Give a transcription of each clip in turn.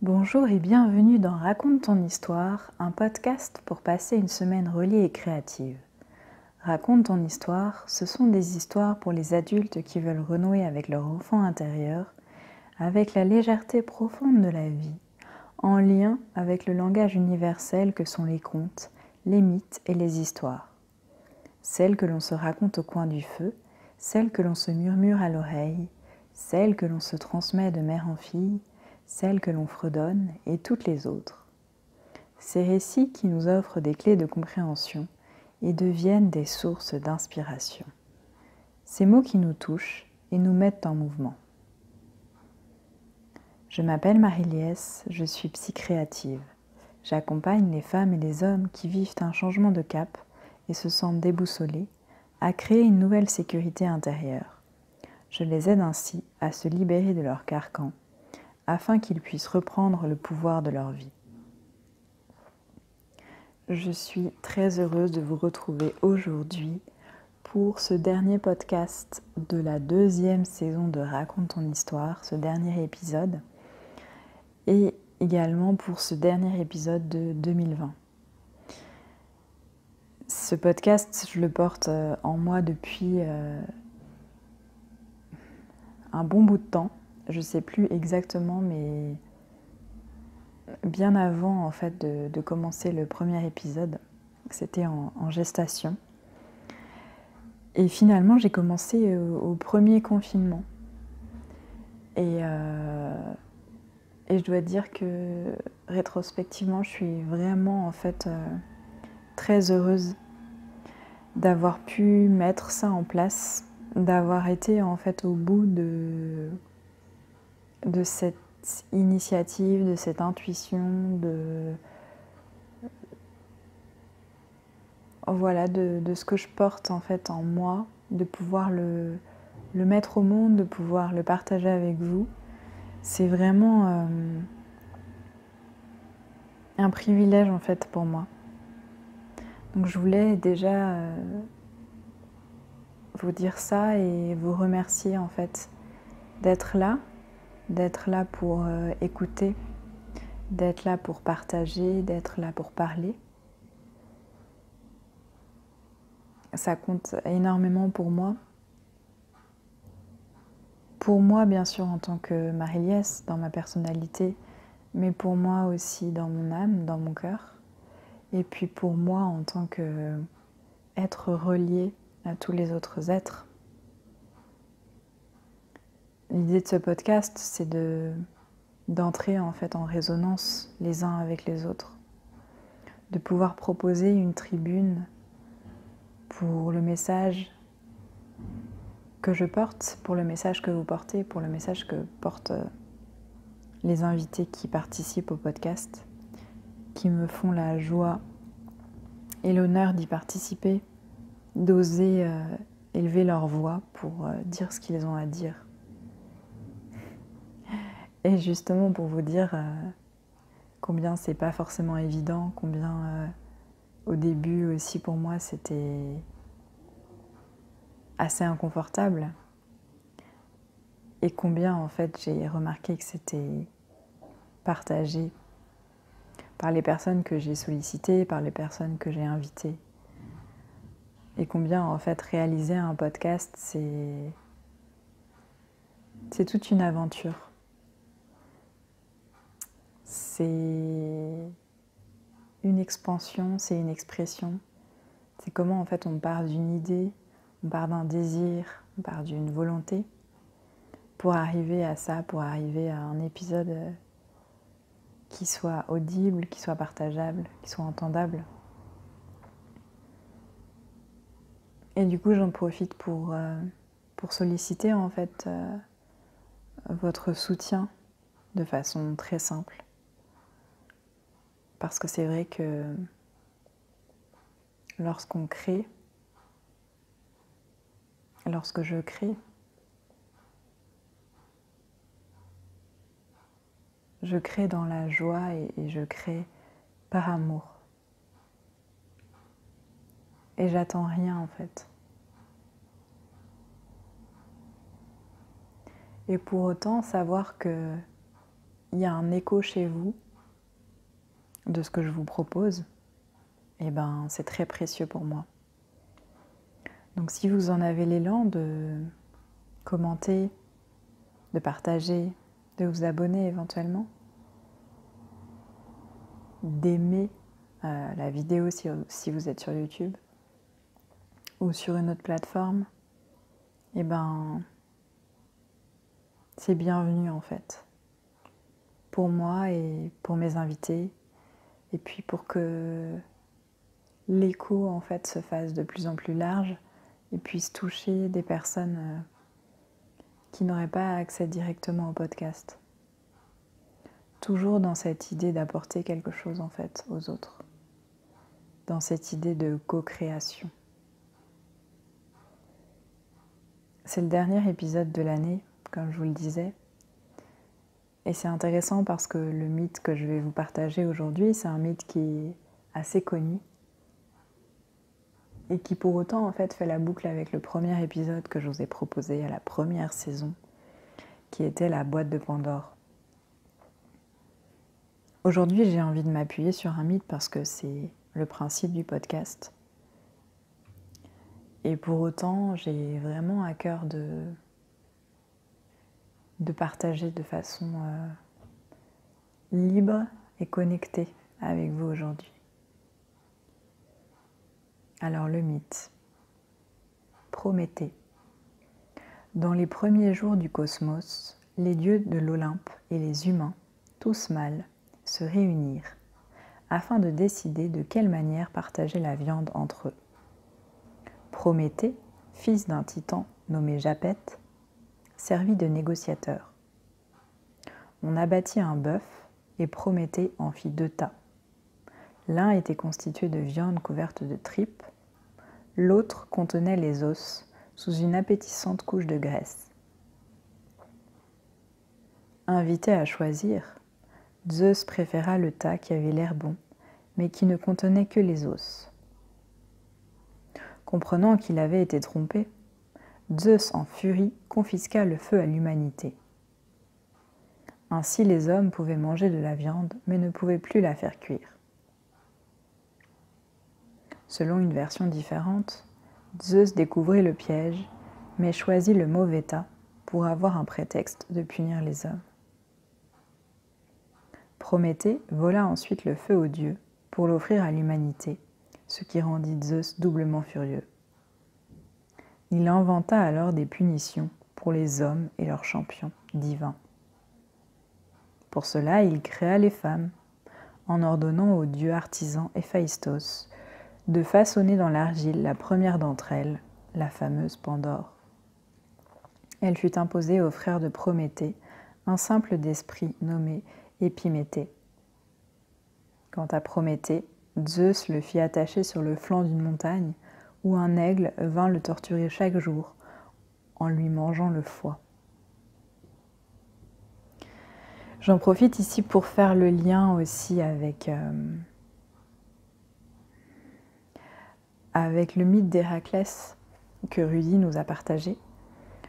Bonjour et bienvenue dans Raconte ton histoire, un podcast pour passer une semaine reliée et créative. Raconte ton histoire, ce sont des histoires pour les adultes qui veulent renouer avec leur enfant intérieur, avec la légèreté profonde de la vie, en lien avec le langage universel que sont les contes, les mythes et les histoires. Celles que l'on se raconte au coin du feu, celles que l'on se murmure à l'oreille, celles que l'on se transmet de mère en fille, celles que l'on fredonne et toutes les autres. Ces récits qui nous offrent des clés de compréhension et deviennent des sources d'inspiration. Ces mots qui nous touchent et nous mettent en mouvement. Je m'appelle Marie-Liesse, je suis psy-créative. J'accompagne les femmes et les hommes qui vivent un changement de cap et se sentent déboussolés à créer une nouvelle sécurité intérieure. Je les aide ainsi à se libérer de leur carcan afin qu'ils puissent reprendre le pouvoir de leur vie. Je suis très heureuse de vous retrouver aujourd'hui pour ce dernier podcast de la 2e saison de Raconte ton histoire, ce dernier épisode, et également pour ce dernier épisode de 2020. Ce podcast, je le porte en moi depuis un bon bout de temps. Je ne sais plus exactement, mais bien avant en fait de commencer le premier épisode, c'était en gestation. Et finalement, j'ai commencé au premier confinement. Et je dois dire que rétrospectivement, je suis vraiment en fait très heureuse d'avoir pu mettre ça en place, d'avoir été en fait au bout de cette initiative, de cette intuition, de ce que je porte en fait en moi, de pouvoir le mettre au monde, de pouvoir le partager avec vous. C'est vraiment un privilège en fait pour moi. Donc je voulais déjà vous dire ça et vous remercier en fait d'être là pour écouter, d'être là pour partager, d'être là pour parler. Ça compte énormément pour moi. Pour moi, bien sûr, en tant que Marie-Liesse, dans ma personnalité, mais pour moi aussi dans mon âme, dans mon cœur. Et puis pour moi en tant qu'être relié à tous les autres êtres. L'idée de ce podcast, c'est d'entrer en fait en résonance les uns avec les autres. De pouvoir proposer une tribune pour le message que je porte, pour le message que vous portez, pour le message que portent les invités qui participent au podcast, qui me font la joie et l'honneur d'y participer, d'oser élever leur voix pour dire ce qu'ils ont à dire. Et justement pour vous dire combien c'est pas forcément évident, combien au début aussi pour moi c'était assez inconfortable, et combien en fait j'ai remarqué que c'était partagé par les personnes que j'ai sollicitées, par les personnes que j'ai invitées. Et combien en fait réaliser un podcast, c'est toute une aventure. C'est une expansion, c'est une expression. C'est comment en fait on part d'une idée, on part d'un désir, on part d'une volonté pour arriver à ça, pour arriver à un épisode qui soit audible, qui soit partageable, qui soit entendable. Et du coup, j'en profite pour solliciter en fait votre soutien de façon très simple. Parce que c'est vrai que lorsqu'on crée, lorsque je crée dans la joie et je crée par amour. Et j'attends rien en fait. Et pour autant, savoir que il y a un écho chez vous de ce que je vous propose, c'est très précieux pour moi. Donc si vous en avez l'élan de commenter, de partager, de vous abonner éventuellement, d'aimer la vidéo si vous êtes sur YouTube ou sur une autre plateforme, c'est bienvenu en fait. Pour moi et pour mes invités, et puis pour que l'écho en fait se fasse de plus en plus large et puisse toucher des personnes qui n'auraient pas accès directement au podcast. Toujours dans cette idée d'apporter quelque chose en fait aux autres, dans cette idée de co-création. C'est le dernier épisode de l'année, comme je vous le disais, et c'est intéressant parce que le mythe que je vais vous partager aujourd'hui, c'est un mythe qui est assez connu et qui pour autant en fait la boucle avec le premier épisode que je vous ai proposé à la première saison, qui était la boîte de Pandore. Aujourd'hui, j'ai envie de m'appuyer sur un mythe parce que c'est le principe du podcast. Et pour autant, j'ai vraiment à cœur de partager de façon libre et connectée avec vous aujourd'hui. Alors le mythe. Prométhée. Dans les premiers jours du cosmos, les dieux de l'Olympe et les humains, tous mâles, se réunirent afin de décider de quelle manière partager la viande entre eux. Prométhée, fils d'un titan nommé Japet, servit de négociateur. On abattit un bœuf et Prométhée en fit 2 tas. L'un était constitué de viande couverte de tripes, l'autre contenait les os sous une appétissante couche de graisse. Invité à choisir, Zeus préféra le tas qui avait l'air bon, mais qui ne contenait que les os. Comprenant qu'il avait été trompé, Zeus en furie confisqua le feu à l'humanité. Ainsi les hommes pouvaient manger de la viande, mais ne pouvaient plus la faire cuire. Selon une version différente, Zeus découvrit le piège, mais choisit le mauvais tas pour avoir un prétexte de punir les hommes. Prométhée vola ensuite le feu aux dieux pour l'offrir à l'humanité, ce qui rendit Zeus doublement furieux. Il inventa alors des punitions pour les hommes et leurs champions divins. Pour cela, il créa les femmes, en ordonnant au dieu artisan Héphaïstos de façonner dans l'argile la première d'entre elles, la fameuse Pandore. Elle fut imposée aux frères de Prométhée, un simple d'esprit nommé Épiméthée. Quant à Prométhée, Zeus le fit attacher sur le flanc d'une montagne où un aigle vint le torturer chaque jour en lui mangeant le foie. J'en profite ici pour faire le lien aussi avec le mythe d'Héraclès que Rudy nous a partagé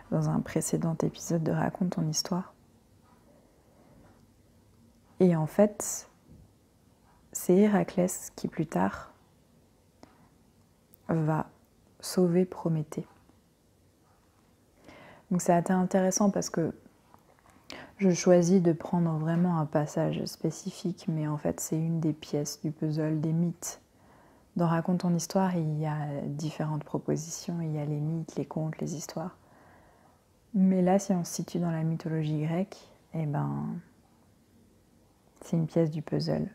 dans un précédent épisode de Raconte ton histoire. Et en fait, c'est Héraclès qui plus tard va sauver Prométhée. Donc c'est assez intéressant parce que je choisis de prendre vraiment un passage spécifique, mais en fait c'est une des pièces du puzzle des mythes. Dans Raconte ton histoire, il y a différentes propositions, il y a les mythes, les contes, les histoires. Mais là, si on se situe dans la mythologie grecque, c'est une pièce du puzzle.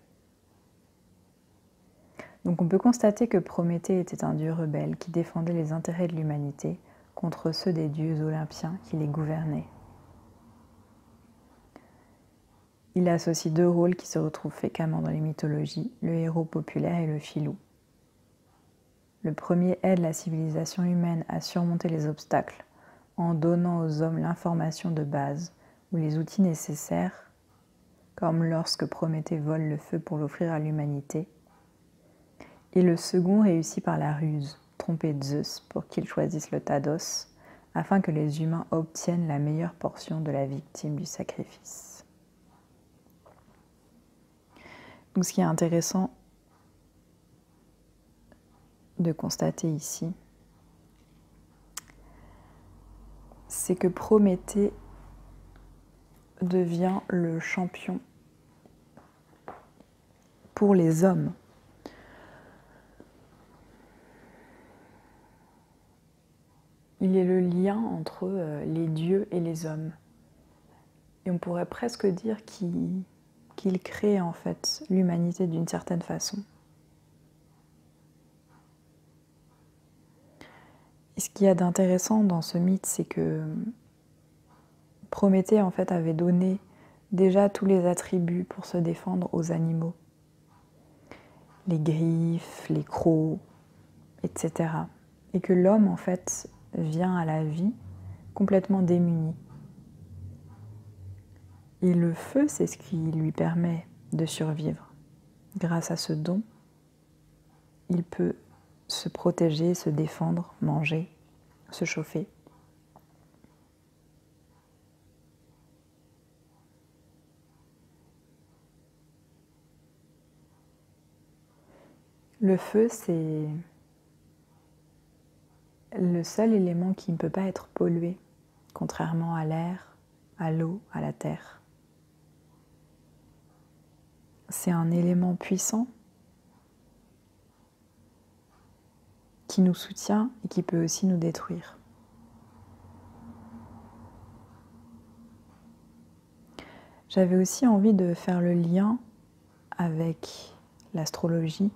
Donc on peut constater que Prométhée était un dieu rebelle qui défendait les intérêts de l'humanité contre ceux des dieux olympiens qui les gouvernaient. Il associe 2 rôles qui se retrouvent fréquemment dans les mythologies, le héros populaire et le filou. Le premier aide la civilisation humaine à surmonter les obstacles en donnant aux hommes l'information de base ou les outils nécessaires, comme lorsque Prométhée vole le feu pour l'offrir à l'humanité. Et le second réussit par la ruse, tromper Zeus pour qu'il choisisse le tas d'os, afin que les humains obtiennent la meilleure portion de la victime du sacrifice. Donc ce qui est intéressant de constater ici, c'est que Prométhée devient le champion pour les hommes. Il est le lien entre les dieux et les hommes. Et on pourrait presque dire qu'il crée en fait l'humanité d'une certaine façon. Et ce qu'il y a d'intéressant dans ce mythe, c'est que Prométhée en fait avait donné déjà tous les attributs pour se défendre aux animaux. Les griffes, les crocs, etc. Et que l'homme en fait vient à la vie complètement démuni. Et le feu, c'est ce qui lui permet de survivre. Grâce à ce don, il peut se protéger, se défendre, manger, se chauffer. Le feu, c'est le seul élément qui ne peut pas être pollué, contrairement à l'air, à l'eau, à la terre. C'est un élément puissant qui nous soutient et qui peut aussi nous détruire. J'avais aussi envie de faire le lien avec l'astrologie.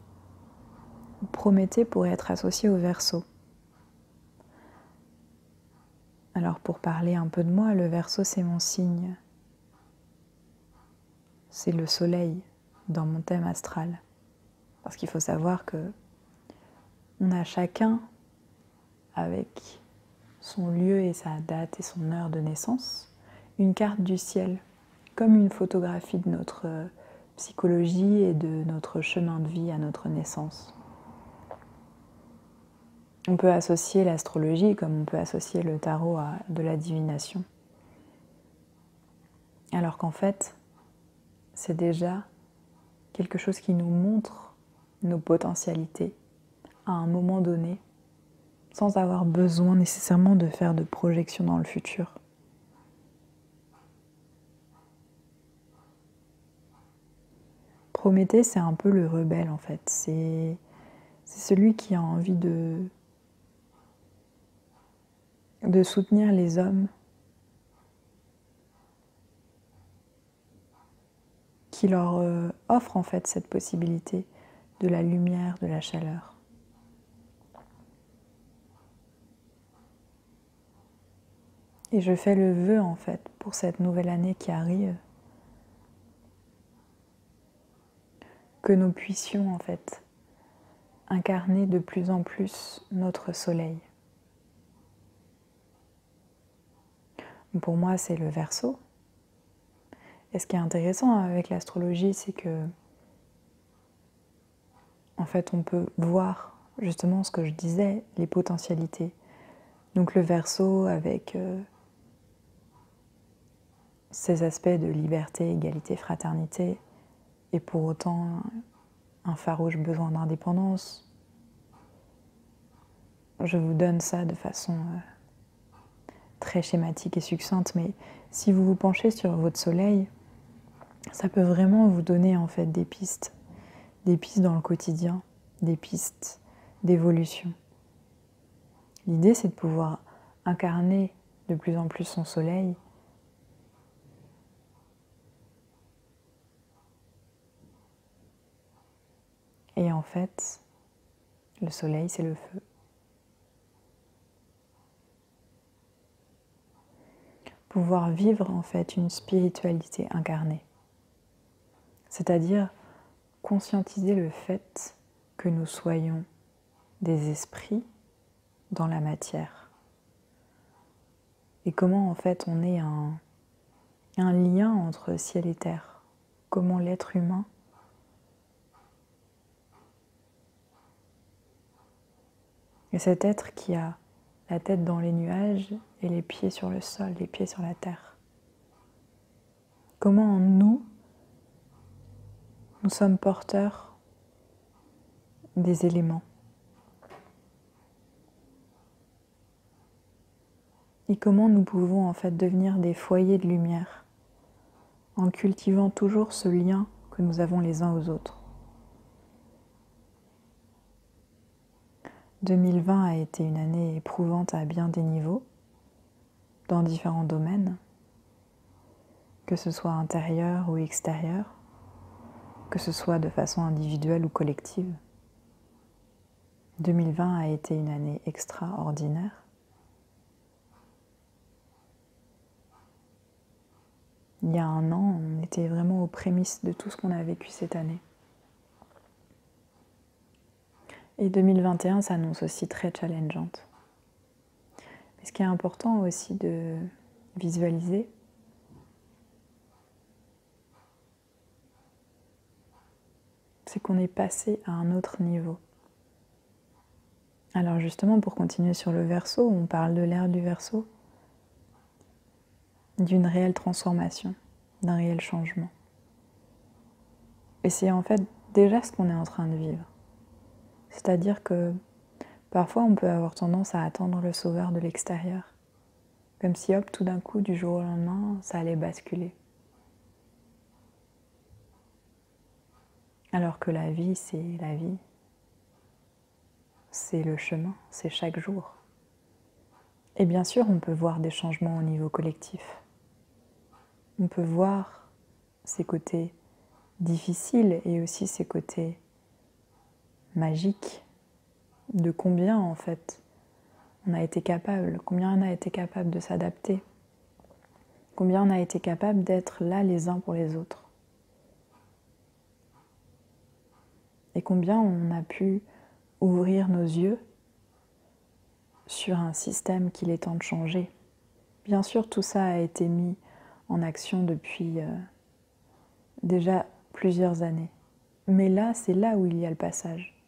Prométhée pourrait être associé au Verseau. Alors pour parler un peu de moi, le Verseau c'est mon signe. C'est le soleil dans mon thème astral. Parce qu'il faut savoir que on a chacun, avec son lieu et sa date et son heure de naissance, une carte du ciel, comme une photographie de notre psychologie et de notre chemin de vie à notre naissance. On peut associer l'astrologie comme on peut associer le tarot à de la divination. Alors qu'en fait, c'est déjà quelque chose qui nous montre nos potentialités à un moment donné, sans avoir besoin nécessairement de faire de projection dans le futur. Prométhée, c'est un peu le rebelle en fait. C'est celui qui a envie de soutenir les hommes, qui leur offre en fait cette possibilité de la lumière, de la chaleur. Et je fais le vœu en fait pour cette nouvelle année qui arrive, que nous puissions en fait incarner de plus en plus notre soleil. Pour moi, c'est le Verseau. Et ce qui est intéressant avec l'astrologie, c'est que en fait, on peut voir justement ce que je disais, les potentialités. Donc le Verseau avec ces aspects de liberté, égalité, fraternité, et pour autant un farouche besoin d'indépendance. Je vous donne ça de façon très schématique et succincte, mais si vous vous penchez sur votre soleil, ça peut vraiment vous donner en fait des pistes dans le quotidien, des pistes d'évolution. L'idée, c'est de pouvoir incarner de plus en plus son soleil. Et en fait, le soleil, c'est le feu. Pouvoir vivre en fait une spiritualité incarnée. C'est-à-dire conscientiser le fait que nous soyons des esprits dans la matière. Et comment en fait on est un lien entre ciel et terre. Comment l'être humain est cet être qui a la tête dans les nuages et les pieds sur le sol, les pieds sur la terre. Comment en nous, Nous sommes porteurs des éléments. Et comment nous pouvons en fait devenir des foyers de lumière en cultivant toujours ce lien que nous avons les uns aux autres. 2020 a été une année éprouvante à bien des niveaux, dans différents domaines, que ce soit intérieur ou extérieur, que ce soit de façon individuelle ou collective. 2020 a été une année extraordinaire. Il y a un an, on était vraiment aux prémices de tout ce qu'on a vécu cette année. Et 2021 s'annonce aussi très challengeante. Mais ce qui est important aussi de visualiser, c'est qu'on est passé à un autre niveau. Alors justement, pour continuer sur le Verseau, on parle de l'ère du Verseau, d'une réelle transformation, d'un réel changement. Et c'est en fait déjà ce qu'on est en train de vivre. C'est-à-dire que parfois on peut avoir tendance à attendre le sauveur de l'extérieur, comme si hop, tout d'un coup, du jour au lendemain, ça allait basculer. Alors que la vie, c'est la vie. C'est le chemin, c'est chaque jour. Et bien sûr, on peut voir des changements au niveau collectif. On peut voir ses côtés difficiles et aussi ses côtés magiques, de combien en fait on a été capable, combien on a été capable de s'adapter, combien on a été capable d'être là les uns pour les autres. Et combien on a pu ouvrir nos yeux sur un système qu'il est temps de changer. Bien sûr, tout ça a été mis en action depuis déjà plusieurs années. Mais là, c'est là où il y a le passage.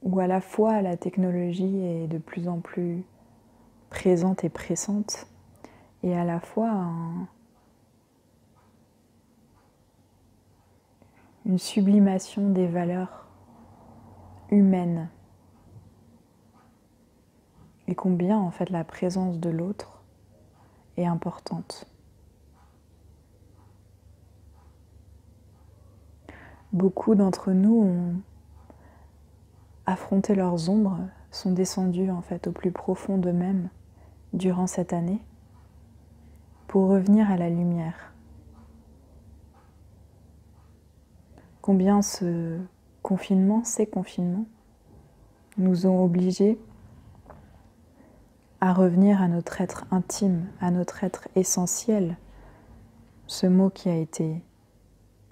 Où à la fois la technologie est de plus en plus présente et pressante, et à la fois une sublimation des valeurs humaines. Et combien en fait la présence de l'autre est importante. Beaucoup d'entre nous ont affronté leurs ombres, sont descendus en fait au plus profond d'eux-mêmes durant cette année pour revenir à la lumière. Combien ces confinements, nous ont obligés à revenir à notre être intime, à notre être essentiel, ce mot qui a été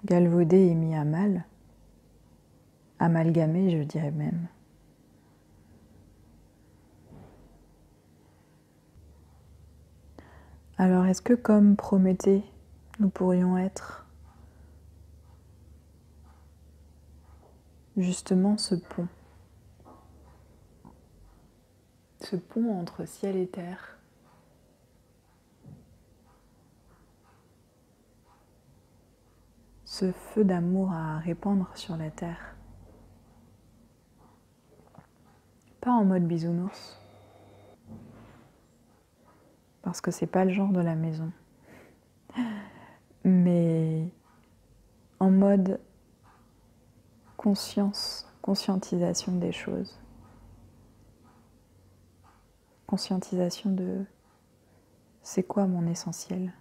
galvaudé et mis à mal, amalgamé, je dirais même. Alors, est-ce que comme Prométhée, nous pourrions être justement ce pont entre ciel et terre, ce feu d'amour à répandre sur la terre, pas en mode bisounours, parce que c'est pas le genre de la maison, mais en mode conscientisation des choses, conscientisation de c'est quoi mon essentiel,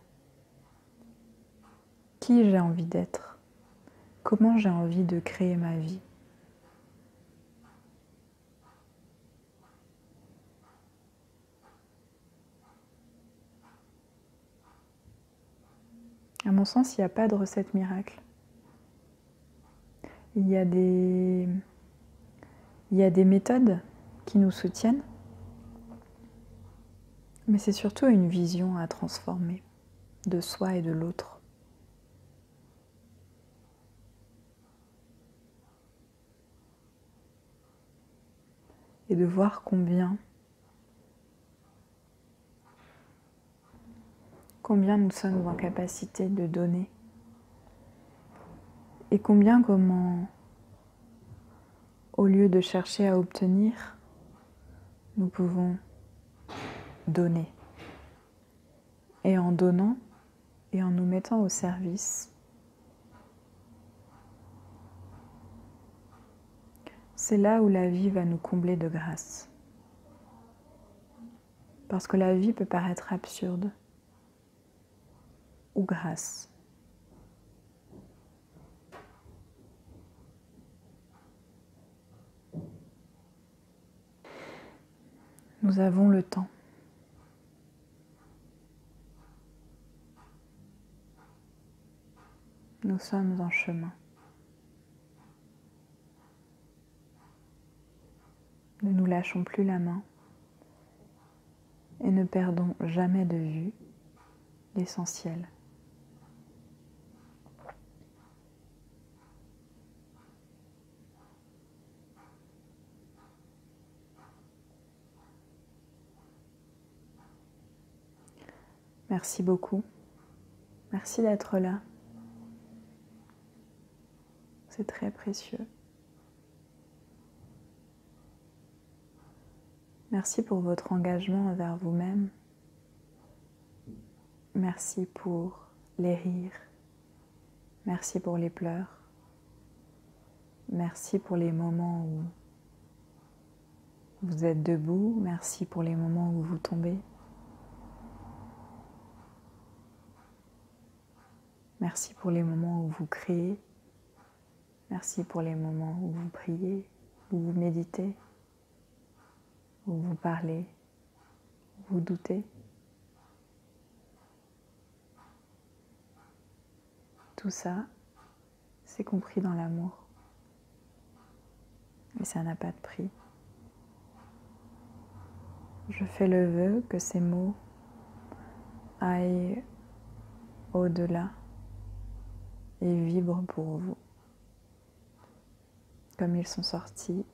qui j'ai envie d'être, comment j'ai envie de créer ma vie. À mon sens, il n'y a pas de recette miracle. Il y a des méthodes qui nous soutiennent, mais c'est surtout une vision à transformer de soi et de l'autre. Et de voir combien combien nous sommes en capacité de donner et comment, au lieu de chercher à obtenir, nous pouvons donner. Et en donnant et en nous mettant au service, c'est là où la vie va nous combler de grâce. Parce que la vie peut paraître absurde ou grâce. Nous avons le temps. Nous sommes en chemin. Ne nous lâchons plus la main et ne perdons jamais de vue l'essentiel. Merci beaucoup. Merci d'être là. C'est très précieux. Merci pour votre engagement envers vous-même. Merci pour les rires. Merci pour les pleurs. Merci pour les moments où vous êtes debout. Merci pour les moments où vous tombez. Merci pour les moments où vous criez. Merci pour les moments où vous priez, où vous méditez, où vous parlez, où vous doutez. Tout ça, c'est compris dans l'amour. Et ça n'a pas de prix. Je fais le vœu que ces mots aillent au-delà et vibrent pour vous, comme ils sont sortis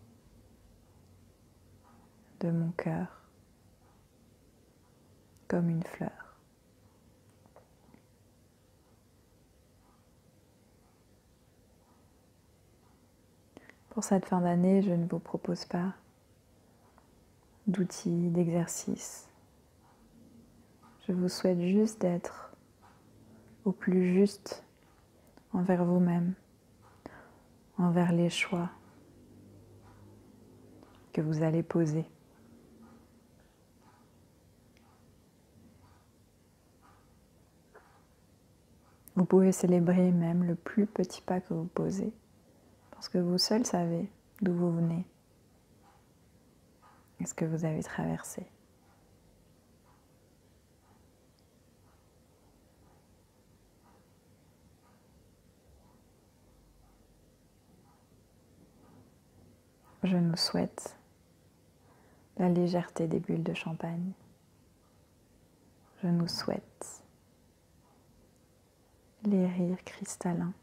de mon cœur, comme une fleur. Pour cette fin d'année, je ne vous propose pas d'outils, d'exercices. Je vous souhaite juste d'être au plus juste envers vous-même, envers les choix que vous allez poser. Vous pouvez célébrer même le plus petit pas que vous posez, parce que vous seul savez d'où vous venez et ce que vous avez traversé. Je nous souhaite la légèreté des bulles de champagne. Je nous souhaite les rires cristallins,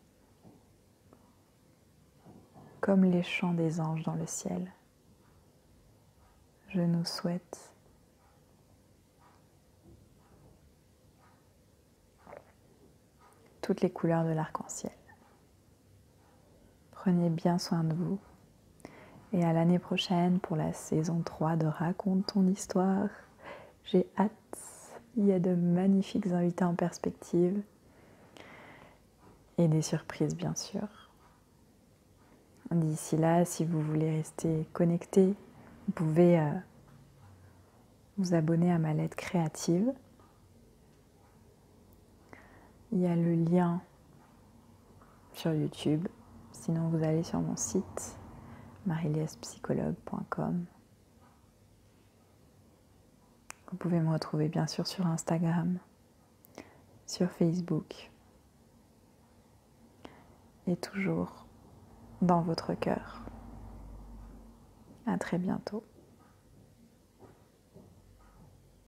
comme les chants des anges dans le ciel. Je nous souhaite toutes les couleurs de l'arc-en-ciel. Prenez bien soin de vous et à l'année prochaine pour la saison 3 de Raconte ton histoire. J'ai hâte, il y a de magnifiques invités en perspective et des surprises bien sûr. D'ici là, si vous voulez rester connecté, vous pouvez vous abonner à ma lettre créative. Il y a le lien sur YouTube. Sinon, vous allez sur mon site mariliespsychologue.com. Vous pouvez me retrouver bien sûr sur Instagram, sur Facebook et toujours dans votre cœur. À très bientôt.